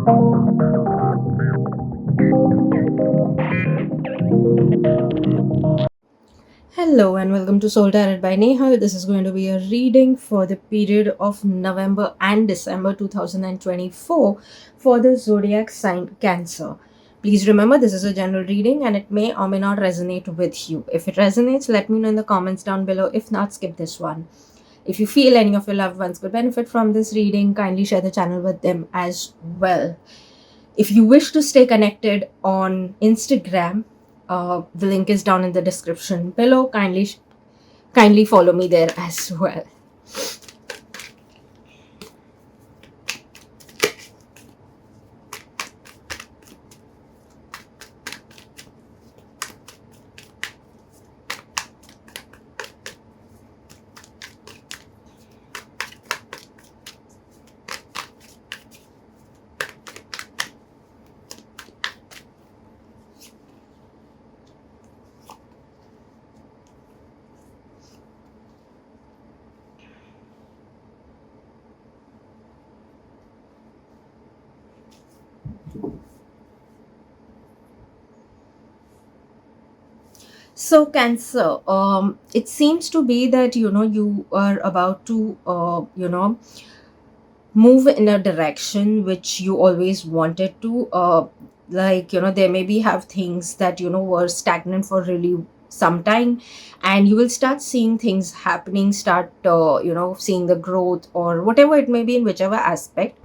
Hello and welcome to Soul Tarot by Nehal. This is going to be a reading for the period of November and December 2024 for the zodiac sign Cancer. Please remember this is a general reading and it may or may not resonate with you. If it resonates, let me know in the comments down below. If not, skip this one. If you feel any of your loved ones could benefit from this reading, kindly share the channel with them as well. If you wish to stay connected on Instagram, the link is down in the description below. Kindly follow me there as well. So Cancer, it seems to be that you are about to move in a direction which you always wanted to. Like there maybe have things that were stagnant for really some time, and you will start seeing things happening, start seeing the growth or whatever it may be in whichever aspect.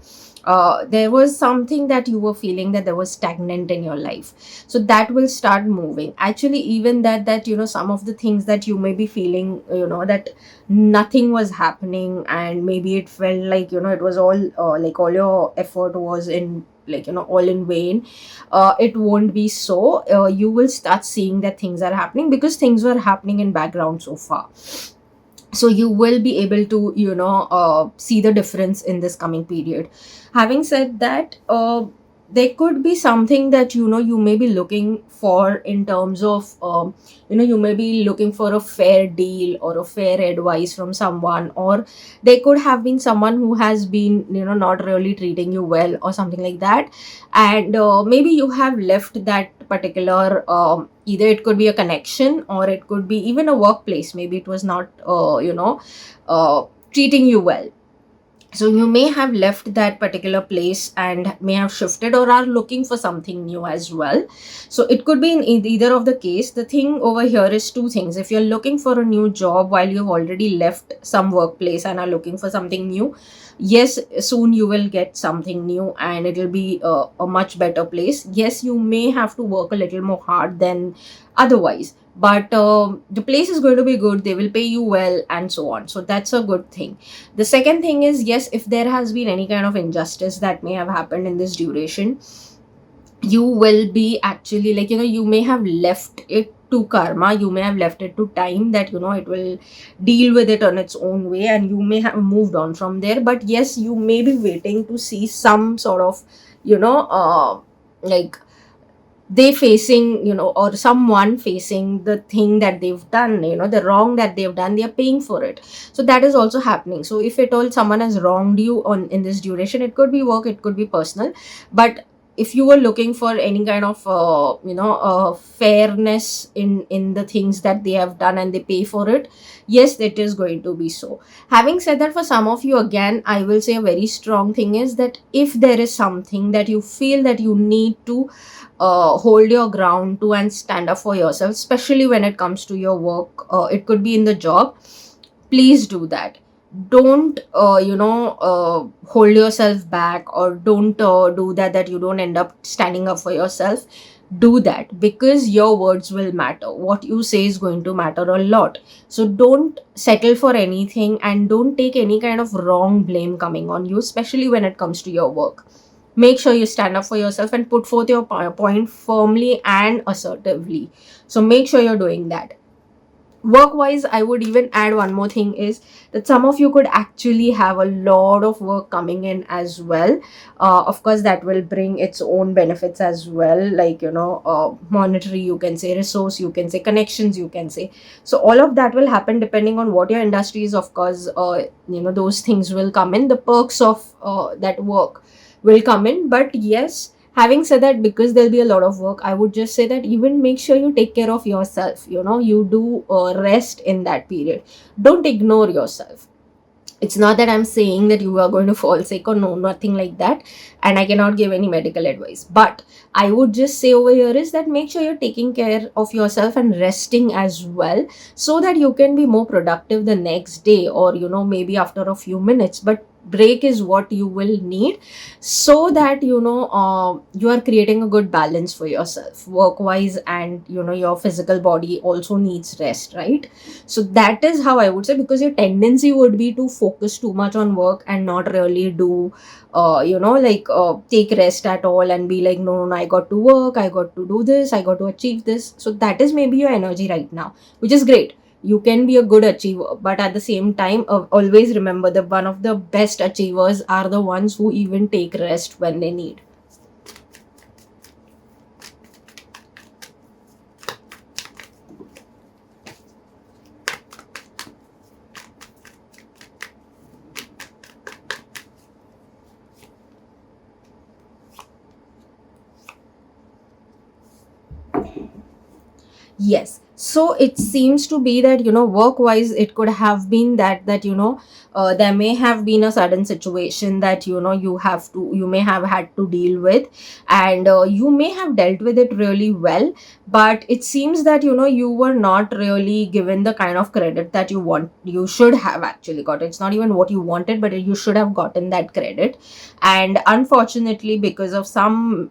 There was something that you were feeling that there was stagnant in your life, so that will start moving. Actually, even that some of the things that you may be feeling, that nothing was happening, and maybe it felt like it was all like all your effort was in, like all in vain. It won't be so. You will start seeing that things are happening because things were happening in background so far. So you will be able to see the difference in this coming period. Having said that, there could be something that you may be looking for in terms of you may be looking for a fair deal or a fair advice from someone, or there could have been someone who has been not really treating you well or something like that. And maybe you have left that particular, either it could be a connection or it could be even a workplace. Maybe it was not treating you well, so you may have left that particular place and may have shifted or are looking for something new as well. So it could be in either of the case. The thing over here is two things. If you're looking for a new job while you've already left some workplace and are looking for something new, yes, soon you will get something new and it'll be a much better place. Yes, you may have to work a little more hard than otherwise, but the place is going to be good, they will pay you well and so on, so that's a good thing. The second thing is, yes, if there has been any kind of injustice that may have happened in this duration, you will be actually, like you may have left it to karma, you may have left it to time, that it will deal with it on its own way, and you may have moved on from there. But yes, you may be waiting to see some sort of like they facing, or someone facing the thing that they've done, the wrong that they've done, they're paying for it. So that is also happening. So if at all someone has wronged you on in this duration, it could be work, it could be personal, but if you were looking for any kind of fairness in the things that they have done and they pay for it, yes, it is going to be so. Having said that, for some of you, again, I will say a very strong thing is that if there is something that you feel that you need to hold your ground to and stand up for yourself, especially when it comes to your work, it could be in the job, please do that. Don't hold yourself back, or don't do that you don't end up standing up for yourself. Do that, because your words will matter. What you say is going to matter a lot. So don't settle for anything, and don't take any kind of wrong blame coming on you, especially when it comes to your work. Make sure you stand up for yourself and put forth your point firmly and assertively. So make sure you're doing that. Work wise, I would even add one more thing, is that some of you could actually have a lot of work coming in as well. Of course, that will bring its own benefits as well, like monetary, you can say, resource, you can say, connections, you can say. So all of that will happen depending on what your industry is. Of course, those things will come in, the perks of that work. will come in. But yes, having said that, because there'll be a lot of work, I would just say that even make sure you take care of yourself. You do rest in that period. Don't ignore yourself. It's not that I'm saying that you are going to fall sick or no, nothing like that. And I cannot give any medical advice. But I would just say over here is that make sure you're taking care of yourself and resting as well, so that you can be more productive the next day, or, maybe after a few minutes. But break is what you will need, so that, you are creating a good balance for yourself work wise, and, your physical body also needs rest, right? So that is how I would say, because your tendency would be to focus too much on work and not really do, take rest at all, and be like, no, no, no, I got to work, I got to do this, I got to achieve this. So that is maybe your energy right now, which is great. You can be a good achiever, but at the same time, always remember that one of the best achievers are the ones who even take rest when they need. Yes. So it seems to be that, work wise, it could have been that, there may have been a sudden situation that, you may have had to deal with, and you may have dealt with it really well. But it seems that, you were not really given the kind of credit that you should have actually got. It's not even what you wanted, but you should have gotten that credit. And unfortunately, because of some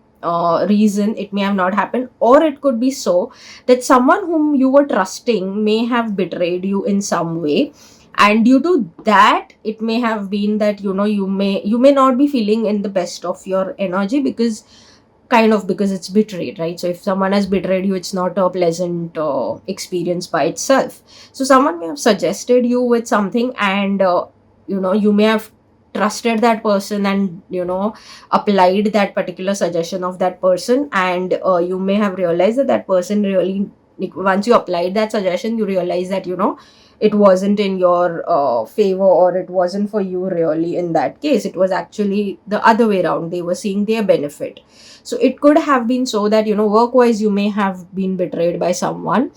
reason, it may have not happened, or it could be so that someone whom you were trusting may have betrayed you in some way. And due to that, it may have been that, you may not be feeling in the best of your energy, because kind of, because it's betrayed, right? So if someone has betrayed you, it's not a pleasant experience by itself. So someone may have suggested you with something, and you may have trusted that person, and, applied that particular suggestion of that person. And you may have realized that that person really, like, once you applied that suggestion, you realize that, it wasn't in your favor, or it wasn't for you really. In that case, it was actually the other way around. They were seeing their benefit. So it could have been so that, work wise, you may have been betrayed by someone,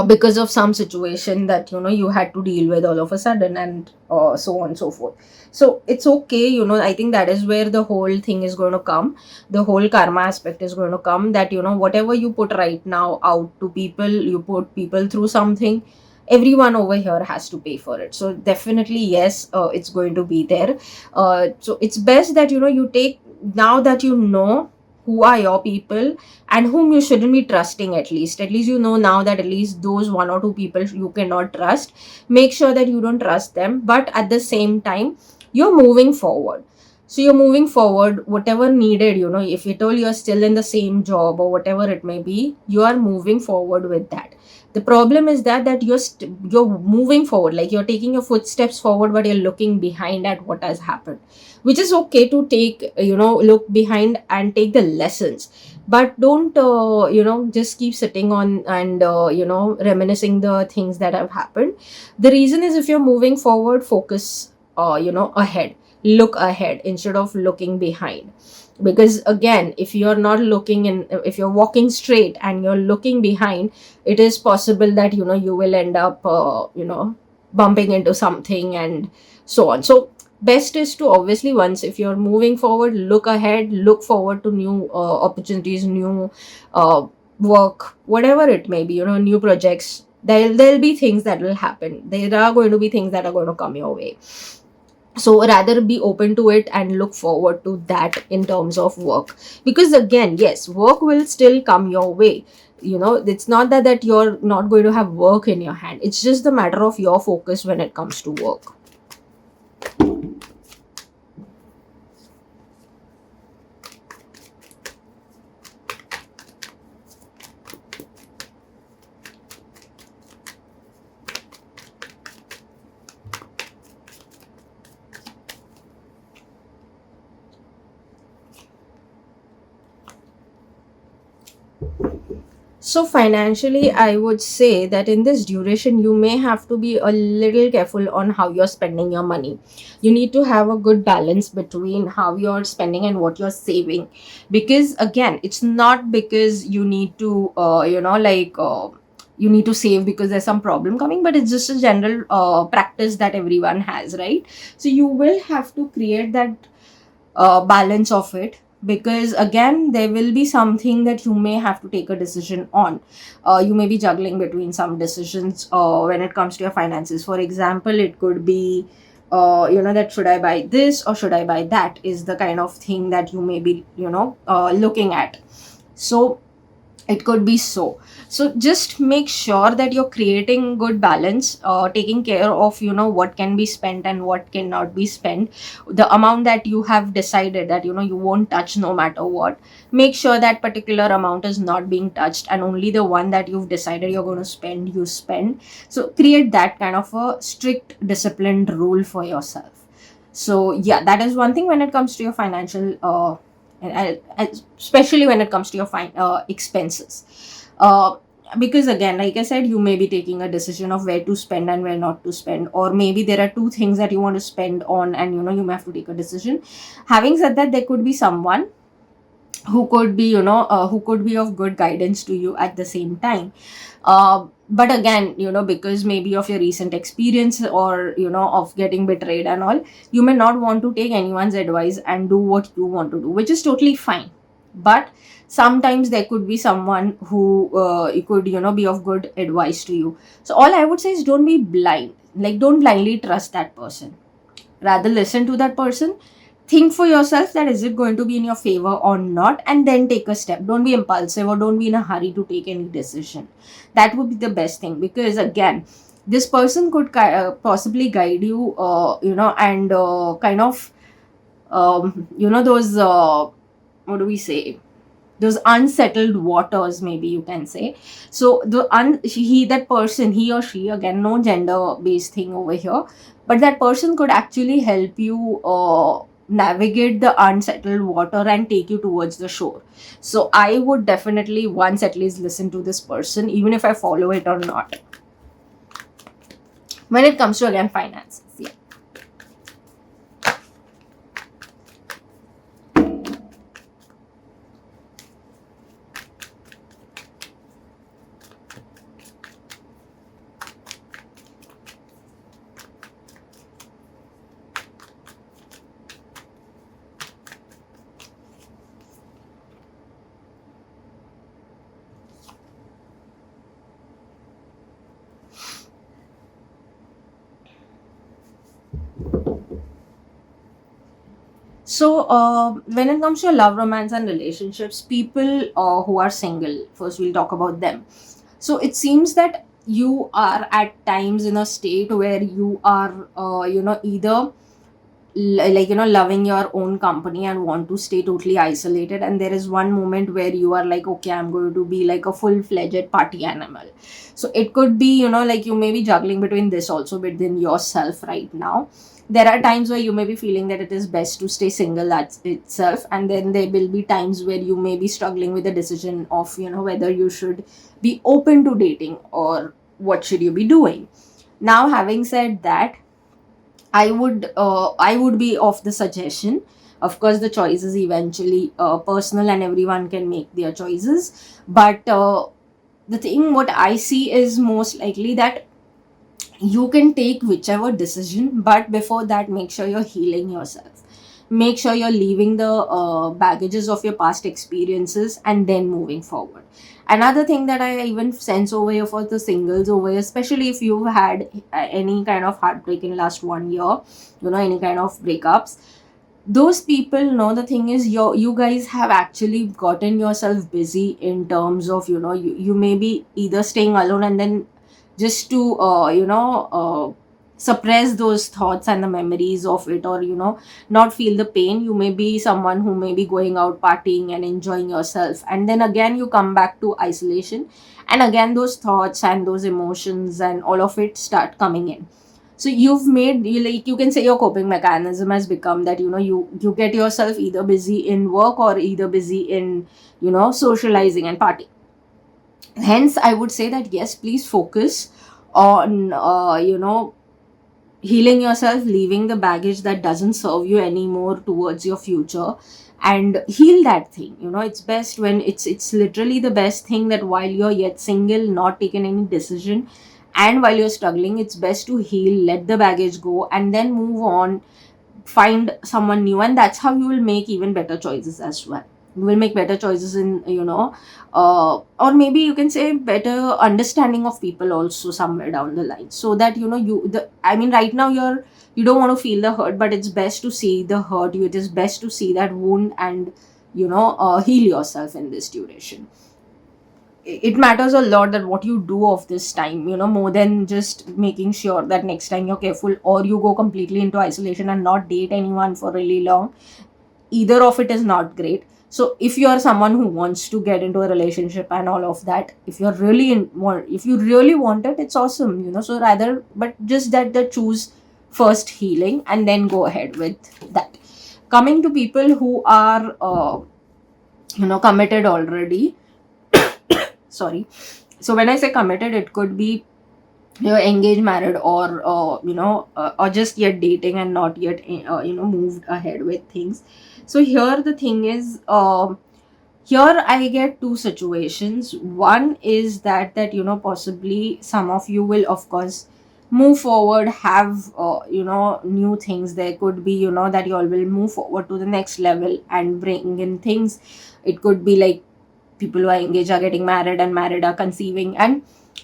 because of some situation that, you had to deal with all of a sudden, and so on and so forth. So it's okay. I think that is where the whole thing is going to come. The whole karma aspect is going to come, that, whatever you put right now out to people, you put people through something, everyone over here has to pay for it. So definitely, yes, it's going to be there. So it's best that, you take, now that you know who are your people and whom you shouldn't be trusting. At least you know now that at least those one or two people you cannot trust. Make sure that you don't trust them, but at the same time, you're moving forward. So you're moving forward, whatever needed, if at all you're still in the same job or whatever it may be, you are moving forward with that. The problem is that you're moving forward, like you're taking your footsteps forward, but you're looking behind at what has happened, which is okay to take, look behind and take the lessons. But don't, just keep sitting on and, reminiscing the things that have happened. The reason is, if you're moving forward, focus, ahead. Look ahead instead of looking behind. Because again, if you're not looking in, if you're walking straight and you're looking behind, it is possible that, you will end up, bumping into something, and so on. So best is to, obviously, once, if you're moving forward, look ahead, look forward to new opportunities, new work, whatever it may be, new projects. There'll be things that will happen. There are going to be things that are going to come your way. So rather be open to it and look forward to that in terms of work. Because again, yes, work will still come your way. It's not that you're not going to have work in your hand. It's just the matter of your focus when it comes to work. So, financially, I would say that in this duration, you may have to be a little careful on how you're spending your money. You need to have a good balance between how you're spending and what you're saving. Because, again, it's not because you need to, you need to save because there's some problem coming, but it's just a general practice that everyone has, right? So, you will have to create that balance of it, because again there will be something that you may have to take a decision on. You may be juggling between some decisions when it comes to your finances. For example, it could be that should I buy this or should I buy that, is the kind of thing that you may be looking at. So it could be so just make sure that you're creating good balance, taking care of what can be spent and what cannot be spent. The amount that you have decided that you won't touch no matter what, make sure that particular amount is not being touched, and only the one that you've decided you're going to spend, you spend. So create that kind of a strict disciplined rule for yourself. So yeah, that is one thing when it comes to your financial especially when it comes to your expenses. Because again, like I said, you may be taking a decision of where to spend and where not to spend, or maybe there are two things that you want to spend on, and you may have to take a decision. Having said that, there could be someone who could be of good guidance to you at the same time. But again, because maybe of your recent experience, or of getting betrayed and all, you may not want to take anyone's advice and do what you want to do, which is totally fine. But sometimes there could be someone who could be of good advice to you. So all I would say is, don't be blind, like don't blindly trust that person. Rather listen to that person, think for yourself that is it going to be in your favor or not, and then take a step. Don't be impulsive or don't be in a hurry to take any decision. That would be the best thing, because again, this person could possibly guide you, and kind of those what do we say, those unsettled waters, maybe you can say. So he that person, he or she, again, no gender based thing over here, but that person could actually help you navigate the unsettled water and take you towards the shore. So I would definitely once at least listen to this person, even if I follow it or not, when it comes to again finances. Yeah. So, when it comes to love, romance, and relationships, people who are single, first we'll talk about them. So, it seems that you are at times in a state where you are, either loving your own company and want to stay totally isolated, and there is one moment where you are like, okay, I'm going to be like a full-fledged party animal. So it could be, like you may be juggling between this also within yourself right now. There are times where you may be feeling that it is best to stay single at itself, and then there will be times where you may be struggling with the decision of whether you should be open to dating or what should you be doing. Now, having said that, I would be of the suggestion. Of course, the choice is eventually personal, and everyone can make their choices. But the thing what I see is most likely that you can take whichever decision, but before that, make sure you're healing yourself. Make sure you're leaving the baggages of your past experiences and then moving forward. Another thing that I even sense over here for the singles over here, especially if you've had any kind of heartbreak in last 1 year, any kind of breakups, those people know, the thing is, you guys have actually gotten yourself busy in terms of you may be either staying alone and then just to suppress those thoughts and the memories of it, or not feel the pain. You may be someone who may be going out partying and enjoying yourself, and then again you come back to isolation, and again those thoughts and those emotions and all of it start coming in. So you've made, you can say, your coping mechanism has become that you get yourself either busy in work or either busy in socializing and partying. Hence I would say that yes, please focus on healing yourself, leaving the baggage that doesn't serve you anymore towards your future, and heal that thing. It's best when it's literally the best thing that while you're yet single, not taking any decision, and while you're struggling, it's best to heal, let the baggage go, and then move on, find someone new, and that's how you will make even better choices as well. You will make better choices in, or maybe you can say better understanding of people also somewhere down the line, so that I mean, right now you don't want to feel the hurt, but it's best to see the hurt, it is best to see that wound, and heal yourself in this duration. It matters a lot that what you do of this time, more than just making sure that next time you're careful, or you go completely into isolation and not date anyone for really long. Either of it is not great. So if you are someone who wants to get into a relationship and all of that, if you really want it, it's awesome, so rather, but just that choose first healing and then go ahead with that. Coming to people who are committed already, sorry. So when I say committed, it could be you're engaged, married, or or just yet dating and not yet moved ahead with things. So here the thing is, here I get two situations. One is that possibly some of you will of course move forward, have new things. There could be that you all will move forward to the next level and bring in things. It could be like people who are engaged are getting married, and married are conceiving, and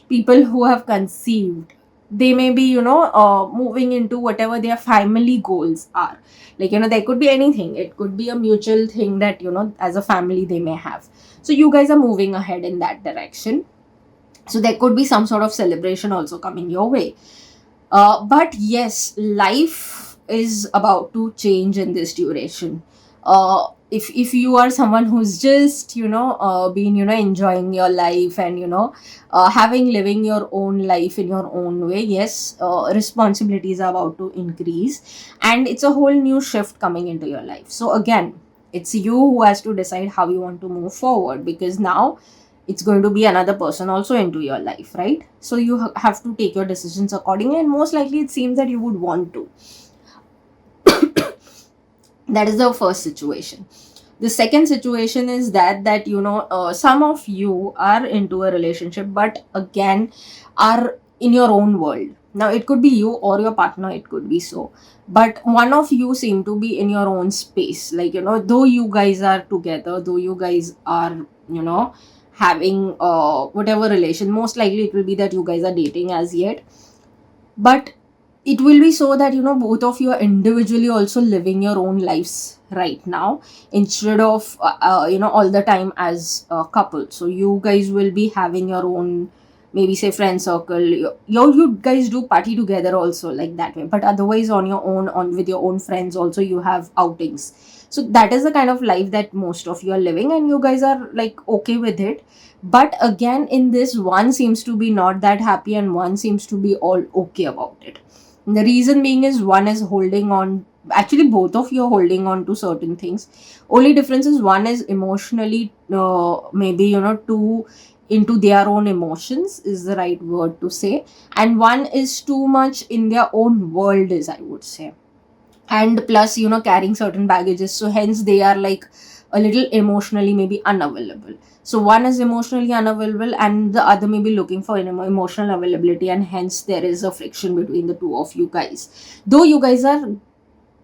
people who have conceived, they may be moving into whatever their family goals are. Like there could be anything, it could be a mutual thing that as a family they may have. So you guys are moving ahead in that direction, so there could be some sort of celebration also coming your way. But yes, life is about to change in this duration. If you are someone who's just been enjoying your life, and having living your own life in your own way, yes, responsibilities are about to increase, and it's a whole new shift coming into your life. So again, it's you who has to decide how you want to move forward, because now it's going to be another person also into your life, right? So you have to take your decisions accordingly, and most likely it seems that you would want to. That is the first situation. The second situation is that some of you are into a relationship, but again are in your own world. Now it could be you or your partner, it could be so, but one of you seem to be in your own space. Like though you guys are together, though you guys are having whatever relation, most likely it will be that you guys are dating as yet, but it will be so that both of you are individually also living your own lives right now, instead of all the time as a couple. So you guys will be having your own, maybe say, friend circle. You guys do party together also, like that way, but otherwise on your own, on with your own friends also, you have outings. So that is the kind of life that most of you are living, and you guys are like okay with it. But again, in this, one seems to be not that happy and one seems to be all okay about it. The reason being is one is holding on, actually both of you are holding on to certain things. Only difference is one is emotionally maybe too into their own emotions is the right word to say, and one is too much in their own world, is I would say. And plus carrying certain baggages, so hence they are like a little emotionally maybe unavailable. So one is emotionally unavailable and the other may be looking for emotional availability, and hence there is a friction between the two of you guys. Though you guys are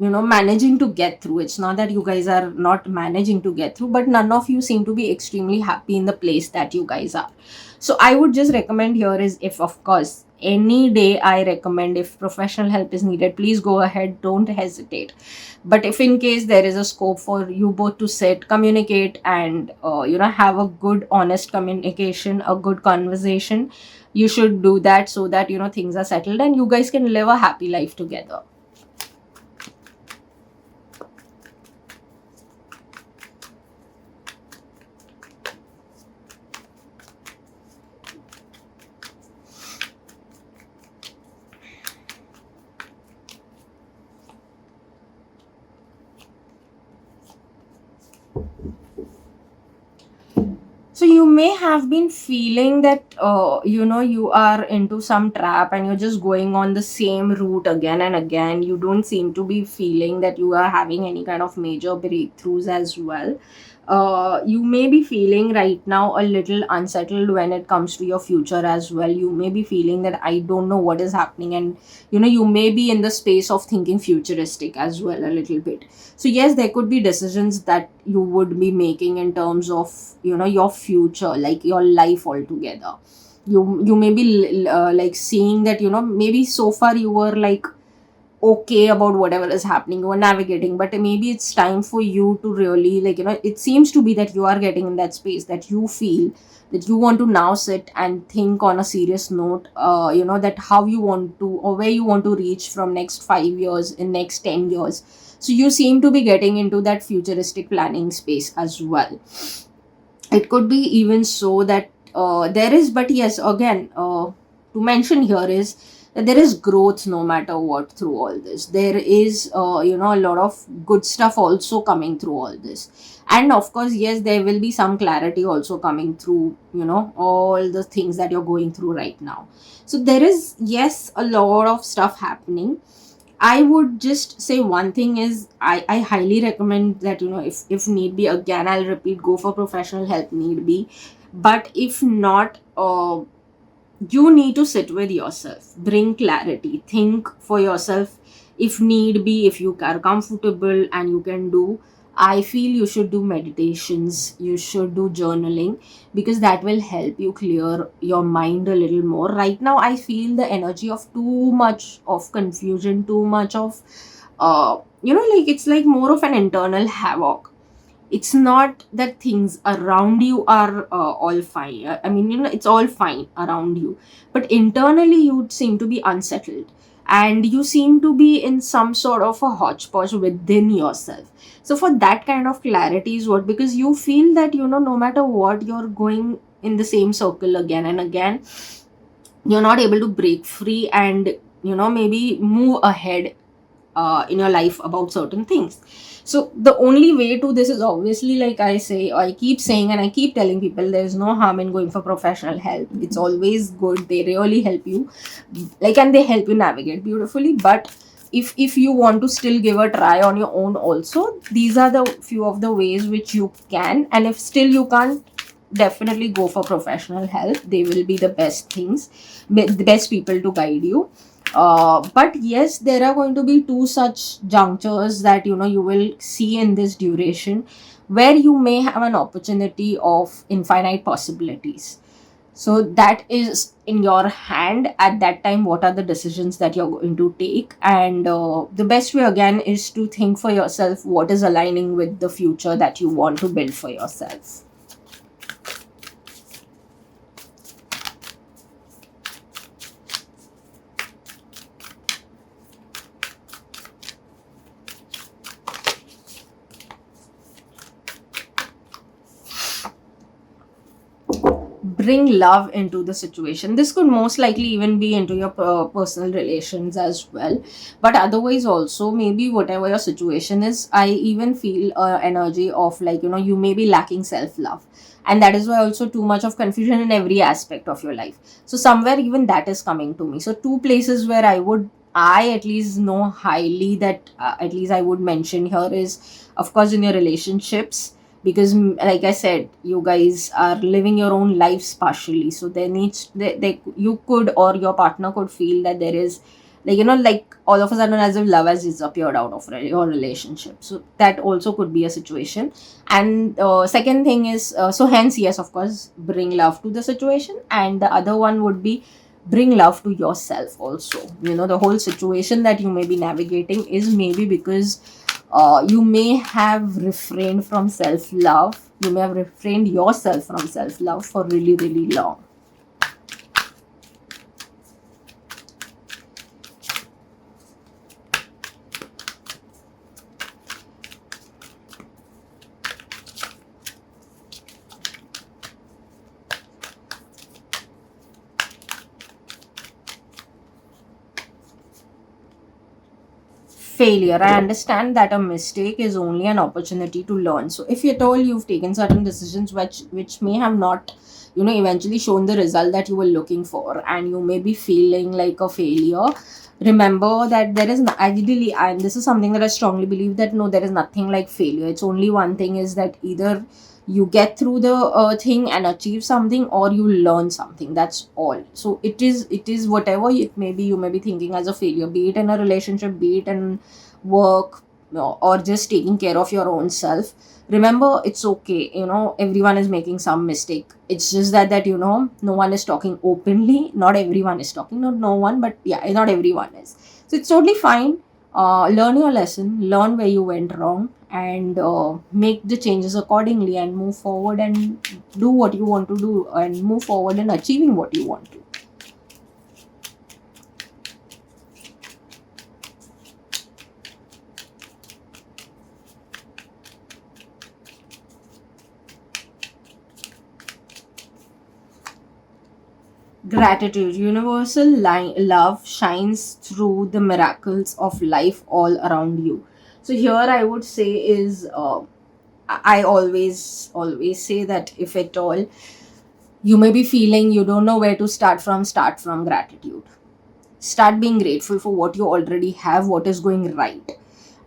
managing to get through, it's not that you guys are not managing to get through, but none of you seem to be extremely happy in the place that you guys are. So I would just recommend here is, if of course any day I recommend, if professional help is needed, please go ahead, don't hesitate. But if in case there is a scope for you both to sit, communicate, and have a good honest communication, a good conversation, you should do that, so that things are settled and you guys can live a happy life together. So you may have been feeling that you are into some trap and you're just going on the same route again and again. You don't seem to be feeling that you are having any kind of major breakthroughs as well. You may be feeling right now a little unsettled when it comes to your future as well. You may be feeling that I don't know what is happening, and you may be in the space of thinking futuristic as well a little bit. So yes, there could be decisions that you would be making in terms of your future, like your life altogether. You may be like seeing that maybe so far you were like okay about whatever is happening, you are navigating, but maybe it's time for you to really, like, it seems to be that you are getting in that space that you feel that you want to now sit and think on a serious note, that how you want to, or where you want to reach from next 5 years, in next 10 years. So you seem to be getting into that futuristic planning space as well. It could be even so that there is, but yes, again, to mention here is that there is growth no matter what through all this. There is a lot of good stuff also coming through all this. And of course, yes, there will be some clarity also coming through all the things that you're going through right now. So there is, yes, a lot of stuff happening. I would just say one thing is, I highly recommend that, if need be, again, I'll repeat, go for professional help, need be. But if not, you need to sit with yourself, bring clarity, think for yourself. If need be, if you are comfortable and you can do, I feel you should do meditations, you should do journaling, because that will help you clear your mind a little more. Right now I feel the energy of too much of confusion, too much of like, it's like more of an internal havoc. It's not that things around you are all fine. I mean, it's all fine around you, but internally you seem to be unsettled, and you seem to be in some sort of a hodgepodge within yourself. So for that kind of clarity is what, because you feel that no matter what, you're going in the same circle again and again. You're not able to break free and maybe move ahead in your life about certain things. So the only way to this is obviously, like I keep saying, and I keep telling people, there's no harm in going for professional help. It's always good. They really help you, like, and they help you navigate beautifully. But if you want to still give a try on your own also, these are the few of the ways which you can. And if still you can't, definitely go for professional help. They will be the best things, the best people to guide you. But yes, there are going to be two such junctures that you will see in this duration, where you may have an opportunity of infinite possibilities. So that is in your hand at that time, what are the decisions that you're going to take. And the best way again is to think for yourself what is aligning with the future that you want to build for yourself. Bring love into the situation. This could most likely even be into your personal relations as well. But otherwise also, maybe whatever your situation is, I even feel energy of, like, you may be lacking self love, and that is why also too much of confusion in every aspect of your life. So somewhere even that is coming to me. So two places where I at least know highly that at least I would mention here is, of course, in your relationships. Because like I said, you guys are living your own lives partially, so there needs you could, or your partner could feel that there is, like, like, all of a sudden, as if love has disappeared out of your relationship. So that also could be a situation. And second thing is, so hence, yes, of course, bring love to the situation. And the other one would be, bring love to yourself also. The whole situation that you may be navigating is maybe because you may have refrained from self love. You may have refrained yourself from self love for really, really long. failure. I understand that a mistake is only an opportunity to learn. So if at all you've taken certain decisions which may have not, eventually shown the result that you were looking for, and you may be feeling like a failure, remember that there is no, ideally, and this is something that I strongly believe, that no, there is nothing like failure. It's only one thing, is that either you get through the thing and achieve something, or you learn something. That's all. So it is whatever it may be, you may be thinking as a failure, be it in a relationship, be it in work, or just taking care of your own self. Remember, it's okay, everyone is making some mistake. It's just that no one is talking openly. Not everyone is talking, not no one, but yeah, not everyone is. So it's totally fine. Learn your lesson, learn where you went wrong, and make the changes accordingly, and move forward, and do what you want to do, and move forward in achieving what you want to. Gratitude. Universal love shines through the miracles of life all around you. So here I would say is, I always say that if at all you may be feeling you don't know where to start from gratitude. Start being grateful for what you already have, what is going right.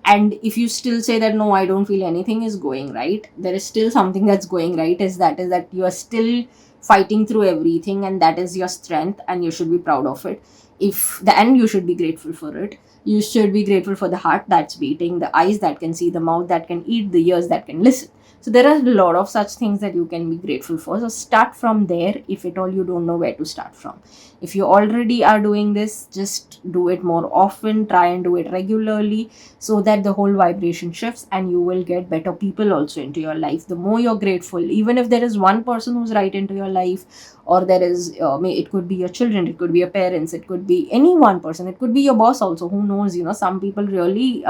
And if you still say that no, I don't feel anything is going right, there is still something that's going right, is that you are still fighting through everything, and that is your strength, and you should be proud of it. If the end, you should be grateful for it. You should be grateful for the heart that's beating, the eyes that can see, the mouth that can eat, the ears that can listen. So there are a lot of such things that you can be grateful for. So start from there, if at all you don't know where to start from. If you already are doing this, just do it more often, try and do it regularly, so that the whole vibration shifts, and you will get better people also into your life. The more you're grateful, even if there is one person who's right into your life, or there is it could be your children, it could be your parents, it could be any one person, it could be your boss also, who knows, some people really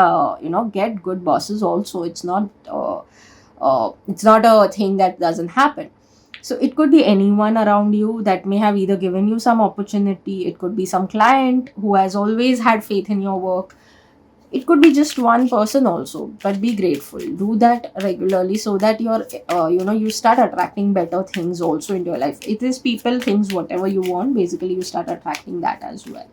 get good bosses also. It's not a thing that doesn't happen. So it could be anyone around you that may have either given you some opportunity. It could be some client who has always had faith in your work. It could be just one person also, but be grateful. Do that regularly, so that you start attracting better things also into your life. It is people, things, whatever you want, basically you start attracting that as well.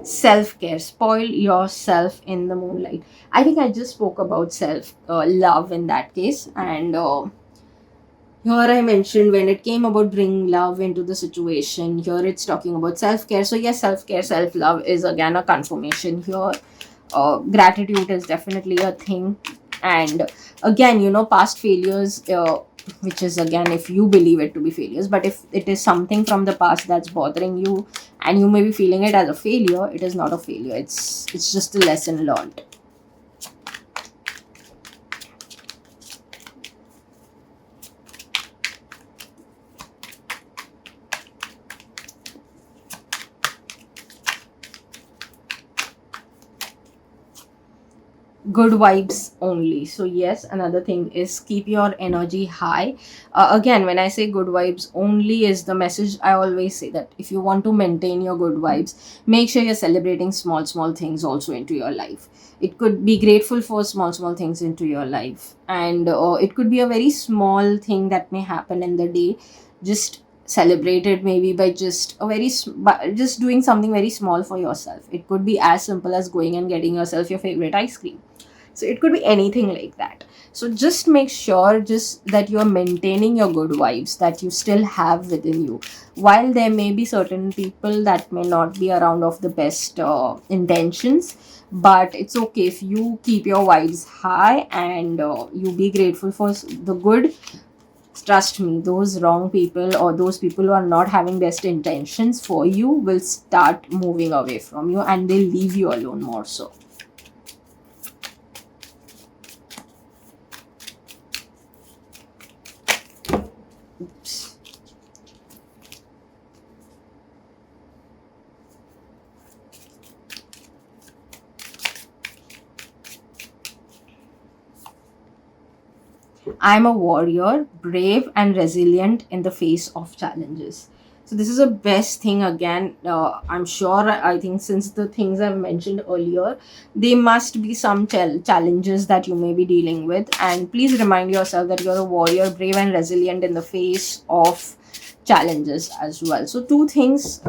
Self-care. Spoil yourself in the moonlight. I think I just spoke about self love in that case. And here I mentioned, when it came about bringing love into the situation, here it's talking about self-care. So yes, self-care, self-love is again a confirmation here. Gratitude is definitely a thing. And again, past failures, which is again, if you believe it to be failures, but if it is something from the past that's bothering you, and you may be feeling it as a failure, it is not a failure. It's just a lesson learned. Good vibes only. So yes, another thing is, keep your energy high. Again, when I say good vibes only, is the message I always say, that if you want to maintain your good vibes, make sure you're celebrating small things also into your life. It could be grateful for small things into your life, and it could be a very small thing that may happen in the day. Just celebrate it, maybe by just by just doing something very small for yourself. It could be as simple as going and getting yourself your favorite ice cream. So it could be anything like that. So just make sure just that you're maintaining your good vibes that you still have within you. While there may be certain people that may not be around of the best intentions, but it's okay if you keep your vibes high, and you be grateful for the good. Trust me, those wrong people, or those people who are not having best intentions for you, will start moving away from you, and they'll leave you alone more so. Oops. I'm a warrior, brave and resilient in the face of challenges. So this is the best thing. Again, I'm sure, I think since the things I've mentioned earlier, there must be some challenges that you may be dealing with, and please remind yourself that you're a warrior, brave and resilient in the face of challenges as well. So two things: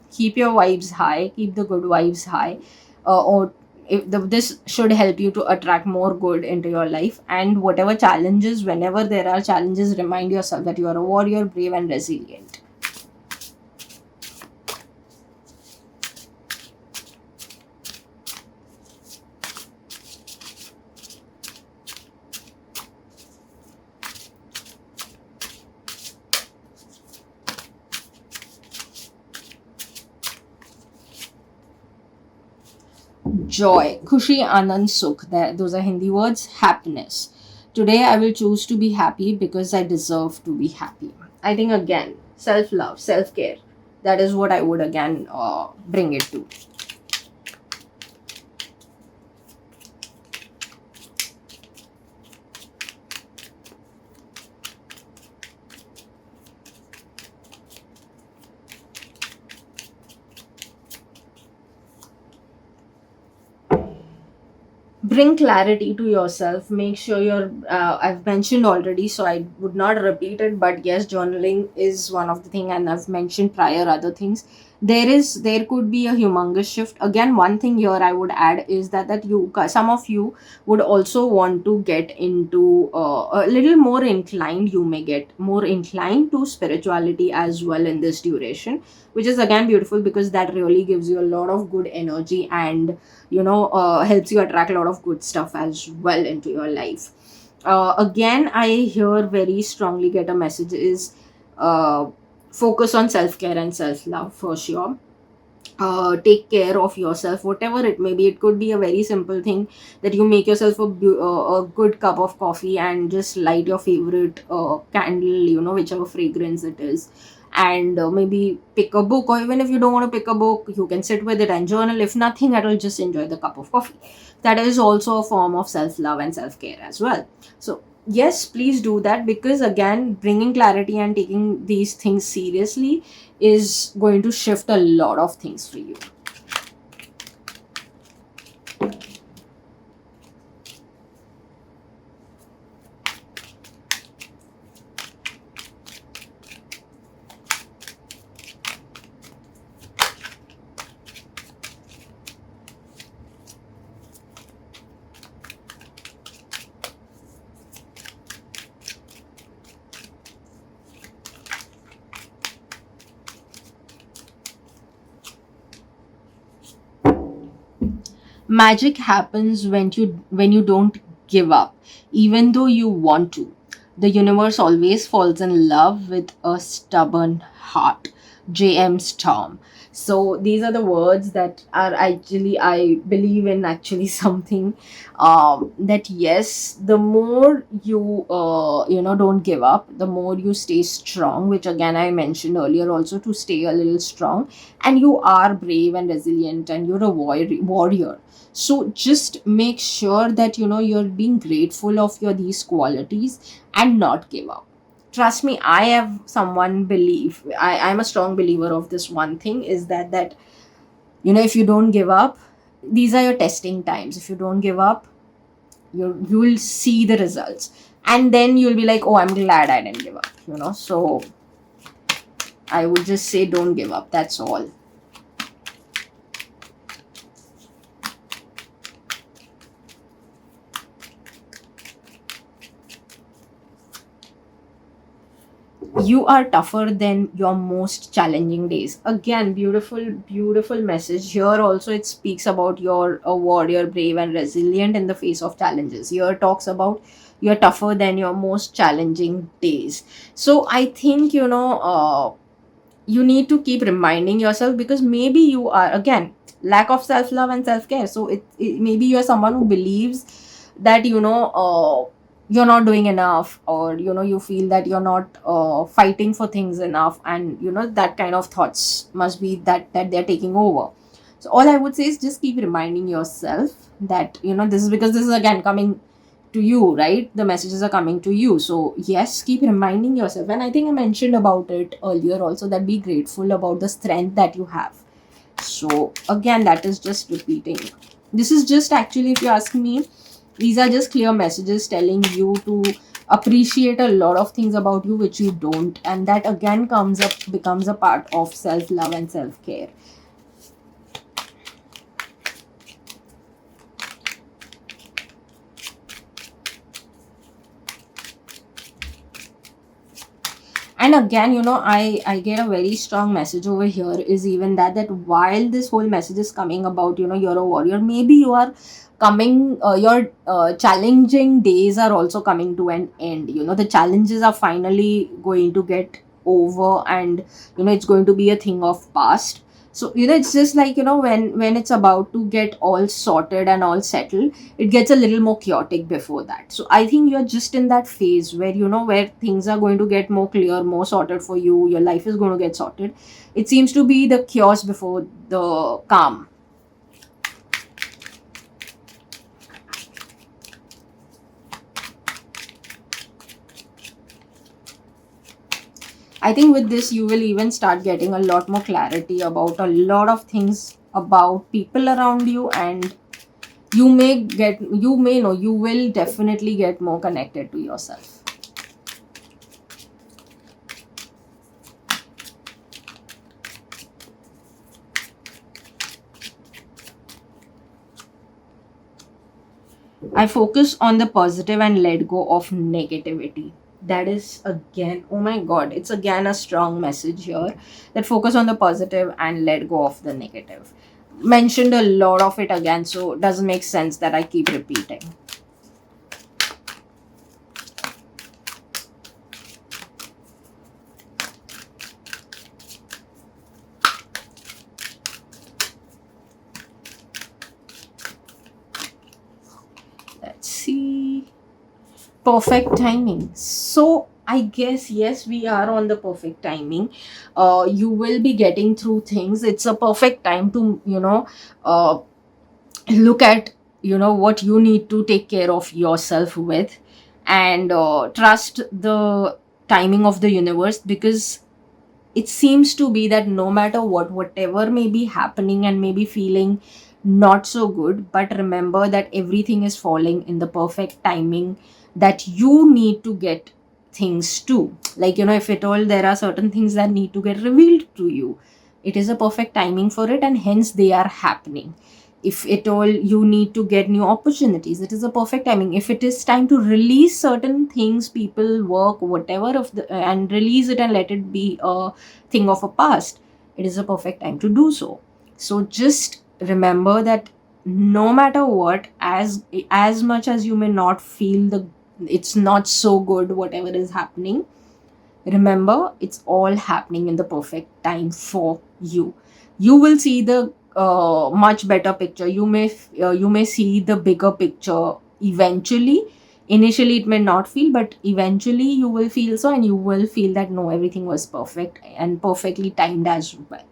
keep your vibes high, keep the good vibes high, or this should help you to attract more good into your life. And whatever challenges, whenever there are challenges, remind yourself that you are a warrior, brave and resilient. Joy, khushi, anand, sukh, those are Hindi words. Happiness, today I will choose to be happy because I deserve to be happy. I think again, self love, self care, that is what I would again bring it to. Bring clarity to yourself. Make sure you're I've mentioned already, so I would not repeat it, but yes, journaling is one of the thing, and I've mentioned prior other things. There could be a humongous shift. Again, one thing here I would add is that you, some of you would also want to get into a little more inclined, you may get more inclined to spirituality as well in this duration, which is again beautiful because that really gives you a lot of good energy, and helps you attract a lot of good stuff as well into your life. Again, I here very strongly get a message is, uh, focus on self-care and self-love for sure. Take care of yourself, whatever it may be. It could be a very simple thing, that you make yourself a good cup of coffee and just light your favorite candle, whichever fragrance it is, and maybe pick a book. Or even if you don't want to pick a book, you can sit with it and journal. If nothing at all, just enjoy the cup of coffee. That is also a form of self love and self care as well. So yes, please do that, because again, bringing clarity and taking these things seriously is going to shift a lot of things for you. Magic happens when you don't give up, even though you want to. The universe always falls in love with a stubborn heart. J.M. Storm. So these are the words that are actually, I believe in actually something, that yes, the more you don't give up, the more you stay strong, which again I mentioned earlier also, to stay a little strong. And you are brave and resilient, and you're a warrior. So just make sure that you're being grateful of your these qualities, and not give up. Trust me, I have someone believe, I'm a strong believer of this one thing, is that if you don't give up, these are your testing times. If you don't give up, you will see the results, and then you'll be like, oh, I'm glad I didn't give up. So I would just say, don't give up, that's all. You are tougher than your most challenging days. Again, beautiful, beautiful message here. Also, it speaks about your a warrior, brave and resilient in the face of challenges. Here talks about you're tougher than your most challenging days. So I think you need to keep reminding yourself, because maybe you are, again, lack of self love and self care. So it maybe you're someone who believes that you're not doing enough, or you feel that you're not fighting for things enough, and that kind of thoughts must be that they're taking over. So all I would say is, just keep reminding yourself that this is, because this is again coming to you, right? The messages are coming to you. So yes, keep reminding yourself, and I think I mentioned about it earlier also, that be grateful about the strength that you have. So again, that is just repeating. This is just, actually, if you ask me, these are just clear messages telling you to appreciate a lot of things about you which you don't, and that again comes up, becomes a part of self love and self care. And again, I get a very strong message over here, is even that while this whole message is coming about, you're a warrior, maybe you are coming, your challenging days are also coming to an end. The challenges are finally going to get over, and it's going to be a thing of past. So it's just like, when it's about to get all sorted and all settled, it gets a little more chaotic before that. So I think you're just in that phase where, where things are going to get more clear, more sorted for you, your life is going to get sorted. It seems to be the chaos before the calm. I think with this, you will even start getting a lot more clarity about a lot of things about people around you, and you will definitely get more connected to yourself. I focus on the positive and let go of negativity. That is again, oh my god, it's again a strong message here, that focus on the positive and let go of the negative. Mentioned a lot of it again, so it doesn't make sense that I keep repeating. Let's see. Perfect timing. So I guess, yes, we are on the perfect timing. You will be getting through things. It's a perfect time to, uh, look at, what you need to take care of yourself with, and trust the timing of the universe, because it seems to be that no matter what, whatever may be happening and may be feeling not so good, but remember that everything is falling in the perfect timing that you need to get things to. Like, if at all there are certain things that need to get revealed to you, it is a perfect timing for it, and hence they are happening. If at all you need to get new opportunities, it is a perfect timing. If it is time to release certain things, people, work, whatever, and release it and let it be a thing of a past, it is a perfect time to do so. So just remember that no matter what, as much as you may not feel the it's not so good whatever is happening, remember it's all happening in the perfect time for you. You will see the much better picture. You may see the bigger picture eventually. Initially it may not feel, but eventually you will feel so, and you will feel that no, everything was perfect and perfectly timed as well.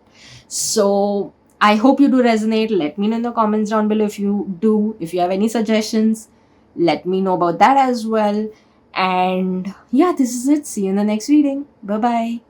So I hope you do resonate. Let me know in the comments down below if you do. If you have any suggestions, let me know about that as well. And yeah, this is it. See you in the next reading. Bye bye.